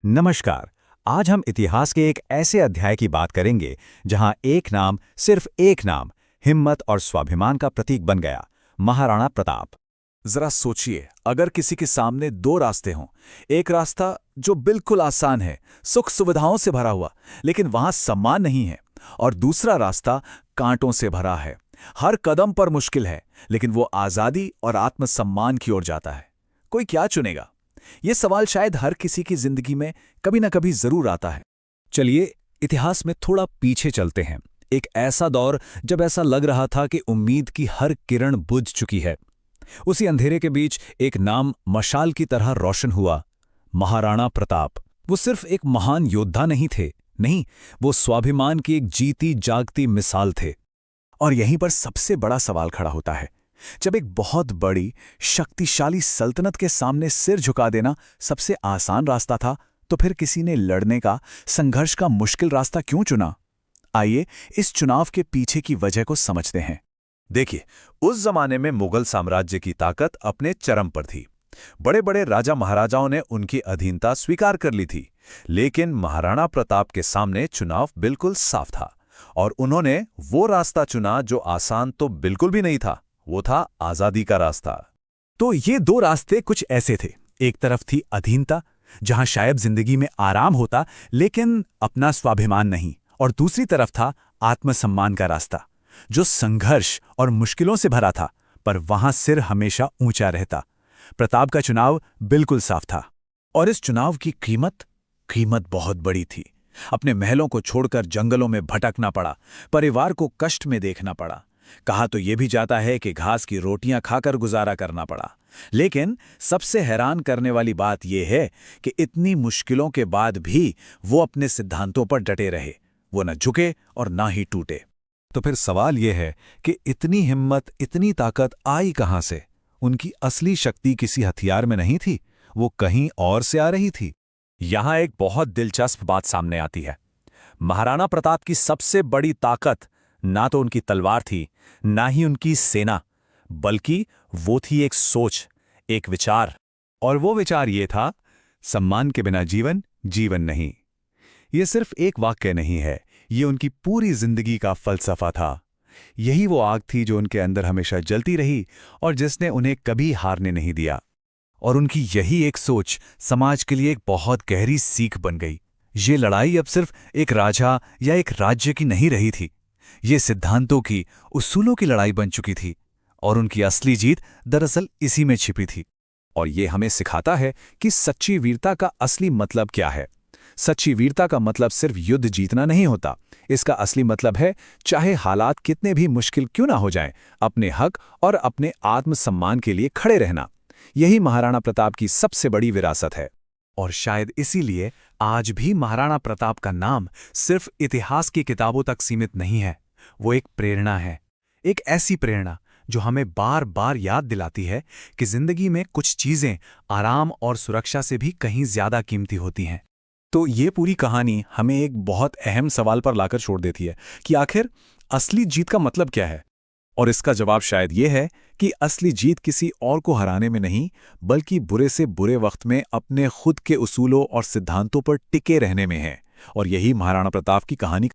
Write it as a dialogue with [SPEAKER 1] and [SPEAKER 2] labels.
[SPEAKER 1] नमस्कार। आज हम इतिहास के एक ऐसे अध्याय की बात करेंगे जहां एक नाम, सिर्फ एक नाम, हिम्मत और स्वाभिमान का प्रतीक बन गया, महाराणा प्रताप।
[SPEAKER 2] जरा सोचिए, अगर किसी के सामने दो रास्ते हों। एक रास्ता जो बिल्कुल आसान है, सुख सुविधाओं से भरा हुआ, लेकिन वहां सम्मान नहीं है। और दूसरा रास्ता कांटों से भरा है, हर कदम पर मुश्किल है, लेकिन वो आजादी और आत्मसम्मान की ओर जाता है। कोई क्या चुनेगा? ये सवाल शायद हर किसी की जिंदगी में कभी ना कभी जरूर आता है।
[SPEAKER 1] चलिए इतिहास में थोड़ा पीछे चलते हैं। एक ऐसा दौर जब ऐसा लग रहा था कि उम्मीद की हर किरण बुझ चुकी है। उसी अंधेरे के बीच एक नाम मशाल की तरह रोशन हुआ, महाराणा प्रताप। वो सिर्फ एक महान योद्धा नहीं थे, नहीं, वो स्वाभिमान की एक जीती जागती मिसाल थे।
[SPEAKER 2] और यहीं पर सबसे बड़ा सवाल खड़ा होता है। जब एक बहुत बड़ी शक्तिशाली सल्तनत के सामने सिर झुका देना सबसे आसान रास्ता था, तो फिर किसी ने लड़ने का, संघर्ष का मुश्किल रास्ता क्यों चुना? आइए इस चुनाव के पीछे की वजह को समझते हैं। देखिए, उस जमाने में मुगल साम्राज्य की ताकत अपने चरम पर थी। बड़े बड़े राजा महाराजाओं ने उनकी अधीनता स्वीकार कर ली थी, लेकिन महाराणा प्रताप के सामने चुनाव बिल्कुल साफ था। और उन्होंने वो रास्ता चुना जो आसान तो बिल्कुल भी नहीं था। वो था आजादी का रास्ता।
[SPEAKER 1] तो ये दो रास्ते कुछ ऐसे थे। एक तरफ थी अधीनता, जहां शायद जिंदगी में आराम होता, लेकिन अपना स्वाभिमान नहीं। और दूसरी तरफ था आत्मसम्मान का रास्ता, जो संघर्ष और मुश्किलों से भरा था, पर वहां सिर हमेशा ऊंचा रहता। प्रताप का चुनाव बिल्कुल साफ था।
[SPEAKER 2] और इस चुनाव की कीमत बहुत बड़ी थी। अपने महलों को छोड़कर जंगलों में भटकना पड़ा, परिवार को कष्ट में देखना पड़ा। कहा तो यह भी जाता है कि घास की रोटियां खाकर गुजारा करना पड़ा। लेकिन सबसे हैरान करने वाली बात यह है कि इतनी मुश्किलों के बाद भी वो अपने सिद्धांतों पर डटे रहे। वो न झुके और ना ही टूटे।
[SPEAKER 1] तो फिर सवाल यह है कि इतनी हिम्मत, इतनी ताकत आई कहां से? उनकी असली शक्ति किसी हथियार में नहीं थी, वो कहीं और से आ रही थी।
[SPEAKER 2] यहां एक बहुत दिलचस्प बात सामने आती है। महाराणा प्रताप की सबसे बड़ी ताकत ना तो उनकी तलवार थी, ना ही उनकी सेना, बल्कि वो थी एक सोच, एक विचार। और वो विचार ये था, सम्मान के बिना जीवन जीवन नहीं। ये सिर्फ एक वाक्य नहीं है, ये उनकी पूरी जिंदगी का फलसफा था। यही वो आग थी जो उनके अंदर हमेशा जलती रही और जिसने उन्हें कभी हारने नहीं दिया। और उनकी यही एक सोच समाज के लिए एक बहुत गहरी सीख बन गई। ये लड़ाई अब सिर्फ एक राजा या एक राज्य की नहीं रही थी, ये सिद्धांतों की, उसूलों की लड़ाई बन चुकी थी। और उनकी असली जीत दरअसल इसी में छिपी थी। और ये हमें सिखाता है कि सच्ची वीरता का असली मतलब क्या है। सच्ची वीरता का मतलब सिर्फ युद्ध जीतना नहीं होता। इसका असली मतलब है, चाहे हालात कितने भी मुश्किल क्यों ना हो जाएं, अपने हक और अपने आत्मसम्मान के लिए खड़े रहना। यही महाराणा प्रताप की सबसे बड़ी विरासत है। और शायद इसीलिए आज भी महाराणा प्रताप का नाम सिर्फ इतिहास की किताबों तक सीमित नहीं है। वो एक प्रेरणा है, एक ऐसी प्रेरणा जो हमें बार बार याद दिलाती है कि जिंदगी में कुछ चीजें आराम और सुरक्षा से भी कहीं ज्यादा कीमती होती हैं। तो ये पूरी कहानी हमें एक बहुत अहम सवाल पर लाकर छोड़ देती है कि आखिर असली जीत का मतलब क्या है। और इसका जवाब शायद ये है कि असली जीत किसी और को हराने में नहीं, बल्कि बुरे से बुरे वक्त में अपने खुद के उसूलों और सिद्धांतों पर टिके रहने में है। और यही महाराणा प्रताप की कहानी